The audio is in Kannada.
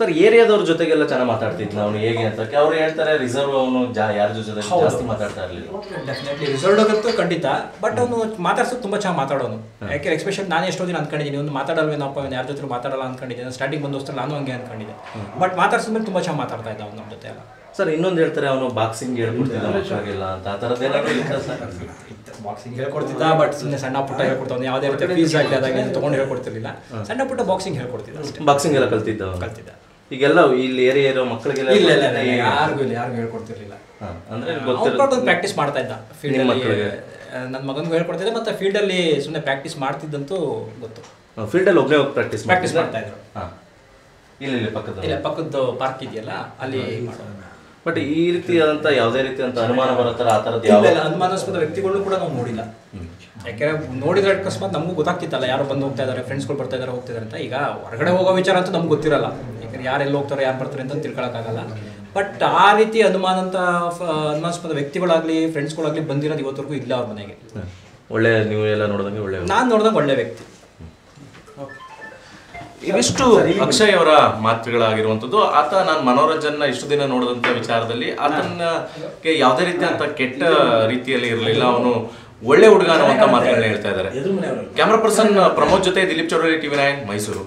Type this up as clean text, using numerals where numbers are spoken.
ಸರ್ ಏರಿಯಾದವ್ರ ಜೊತೆಗೆಲ್ಲ ಚೆನ್ನಾಗಿ ಮಾತಾಡ್ತಿದ್ನ ಅವನು ಹೇಗೆ ಅಂತ ಅವ್ರು ಹೇಳ್ತಾರೆ ರಿಸರ್ವ್ ಅವನು ಯಾರ ಜೊತೆ ಜಾಸ್ತಿ ಮಾತಾಡ್ತಾ ಇರಲಿಲ್ಲ. ಡೆಫಿನೆಟ್ಲಿ ರಿಸರ್ವ್ಡ್ ಆಗಂತೂ ಖಂಡಿತ, ಬಟ್ ಅವನು ಮಾತಾಡ್ಸೋದು ತುಂಬ ಚೆನ್ನಾಗಿ ಮಾತಾಡೋನು. ಯಾಕೆ ಎಕ್ಸ್ಪೆಷಲ್ ನಾನು ಎಷ್ಟೋ ದಿನ ಅನ್ಕೊಂಡಿದ್ದೀನಿ ಒಂದು ಮಾತಾಡಲ್ವೇನಪ್ಪ ಯಾರ ಜೊತೆ ಮಾತಾಡಲ್ಲ ಅನ್ಕೊಂಡಿದ್ದೆ. ಸ್ಟಾರ್ಟಿಂಗ್ ಬಂದೋಸ್ತಾರೆ ನಾನು ಹಂಗೆ ಅನ್ಕೊಂಡಿದ್ದೆ, ಬಟ್ ಮಾತಾಡ್ಸಿದ್ಮೇಲೆ ತುಂಬ ಚೆನ್ನಾಗಿ ಮಾತಾಡ್ತಾ ಇದ್ದ ಅವ್ನು ನಮ್ಮ ಜೊತೆ ಎಲ್ಲ. ಸರ್ ಇನ್ನೊಂದು ಹೇಳ್ತಾರೆ ಅವನು ಬಾಕ್ಸಿಂಗ್ ಹೇಳ್ಕೊಡ್ತಿಲ್ಲ ಮಕ್ಕಳಿಗೆಲ್ಲ ಅಂತ, ಆ ಥರದ್ದು ಏನಾದ್ರು ಇತ್ತ ಸರ್? ಬಾಕ್ಸಿಂಗ್ ಹೇಳ್ಕೊಡ್ತಿದ್ದ, ಬಟ್ ಸುಮ್ಮನೆ ಸಣ್ಣ ಪುಟ್ಟ ಹೇಳ್ಕೊಡ್ತಾವೆ. ಯಾವುದೇ ರೀತಿ ಫೀಸ್ ಆಗಲಿ ಅದಾಗಿ ತೊಗೊಂಡು ಹೇಳ್ಕೊಡ್ತಿರ್ಲಿಲ್ಲ, ಸಣ್ಣ ಪುಟ್ಟ ಬಾಕ್ಸಿಂಗ್ ಹೇಳ್ಕೊಡ್ತಿದ್ದ ಅಷ್ಟೇ. ಬಾಕ್ಸಿಂಗ್ ಎಲ್ಲ ಕಲ್ತಿದ್ದ. ಈಗೆಲ್ಲ ಇಲ್ಲಿ ಏರಿಯಾ ಇರೋ ಮಕ್ಕಳಿಗೆಲ್ಲ ಯಾರಿಗೂ ಹೇಳ್ಕೊಡ್ತಿರ್ಲಿಲ್ಲ. ಅಂದ್ರೆ ಪ್ರಾಕ್ಟೀಸ್ ಮಾಡ್ತಾ ಇದ್ದ ಫೀಲ್ಡ್. ನನ್ನ ಮಗನಿಗೂ ಹೇಳ್ಕೊಡ್ತಿದ್ದೆ, ಮತ್ತೆ ಫೀಲ್ಡಲ್ಲಿ ಸುಮ್ಮನೆ ಪ್ರಾಕ್ಟೀಸ್ ಮಾಡ್ತಿದ್ದಂತೂ ಗೊತ್ತು. ಫೀಲ್ಡಲ್ಲಿ ಒಬ್ಬನೇ ಹೋಗಿ ಪ್ರಾಕ್ಟೀಸ್ ಮಾಡ್ತಾ ಇದ್ರು. ಇಲ್ಲಿ ಪಕ್ಕದ ಪಾರ್ಕ್ ಇದೆಯಲ್ಲ ಅಲ್ಲಿ. ಬಟ್ ಈ ರೀತಿಯಾದಂಥ ಯಾವುದೇ ರೀತಿಯಂತ ಅನುಮಾನ ಬರೋ ಆ ಥರದ್ದು ಯಾವ ಅನುಮಾನಾಸ್ಪದ ವ್ಯಕ್ತಿಗಳು ಕೂಡ ನಾವು ನೋಡಿಲ್ಲ. ಯಾಕೆಂದ್ರೆ ನೋಡಿದ್ರೆ ಅಕಸ್ಮಾತ್ ನಮಗೂ ಗೊತ್ತಾಗ್ತಿತ್ತಲ್ಲ ಯಾರು ಬಂದು ಹೋಗ್ತಾ ಇದ್ದಾರೆ, ಫ್ರೆಂಡ್ಸ್ಗಳು ಬರ್ತಾ ಇದ್ದಾರೆ ಹೋಗ್ತಿದ್ದಾರೆ ಅಂತ. ಈಗ ಹೊರಗಡೆ ಹೋಗೋ ವಿಚಾರ ಅಂತೂ ನಮ್ಗೆ ಗೊತ್ತಿರಲ್ಲ, ಯಾಕಂದ್ರೆ ಯಾರು ಎಲ್ಲಿ ಹೋಗ್ತಾರೆ ಯಾರು ಬರ್ತಾರೆ ಅಂತ ತಿಳ್ಕೊಳಕ್ಕಾಗಲ್ಲ. ಬಟ್ ಆ ರೀತಿ ಅನುಮಾನಾಸ್ಪದ ವ್ಯಕ್ತಿಗಳಾಗಲಿ ಫ್ರೆಂಡ್ಸ್ಗಳಾಗಲಿ ಬಂದಿರೋದು ಇವತ್ತರೆಗೂ ಇಲ್ಲ ಅವ್ರ ಮನೆಗೆ. ಒಳ್ಳೆ ನೀವು ಎಲ್ಲ ನೋಡಿದಂಗೆ ನಾನು ನೋಡಿದಾಗ ಒಳ್ಳೆ ವ್ಯಕ್ತಿ. ಇವಿಷ್ಟು ಅಕ್ಷಯ್ ಅವರ ಮಾತುಗಳಾಗಿರುವಂಥದ್ದು. ಆತ ನಾನು ಮನೋರಂಜನ ಇಷ್ಟು ದಿನ ನೋಡಿದಂಥ ವಿಚಾರದಲ್ಲಿ ಆತನಿಗೆ ಯಾವುದೇ ರೀತಿಯಂಥ ಕೆಟ್ಟ ರೀತಿಯಲ್ಲಿ ಇರಲಿಲ್ಲ, ಅವನು ಒಳ್ಳೆ ಹುಡುಗ ಅನ್ನುವಂಥ ಮಾತುಗಳನ್ನ ಹೇಳ್ತಾ ಇದ್ದಾರೆ. ಕ್ಯಾಮ್ರಾ ಪರ್ಸನ್ ಪ್ರಮೋದ್ ಜೊತೆ ದಿಲೀಪ್ ಚೌಡರಿ, TV9 ಮೈಸೂರು.